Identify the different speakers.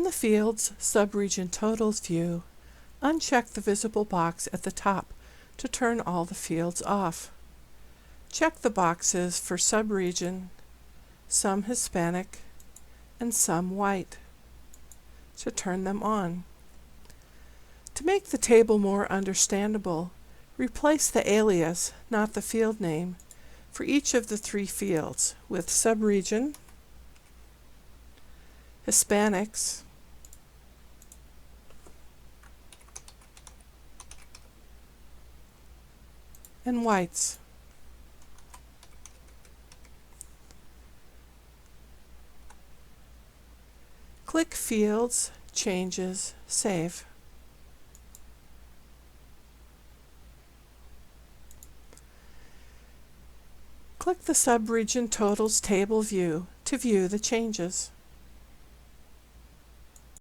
Speaker 1: the Fields Subregion Totals view, uncheck the visible box at the top to turn all the fields off. Check the boxes for subregion, some Hispanic, and some white to turn them on. To make the table more understandable, replace the alias, not the field name, for each of the three fields with subregion, Hispanics, and whites. Click Fields, Changes, Save. Click the Subregion Totals Table view to view the changes.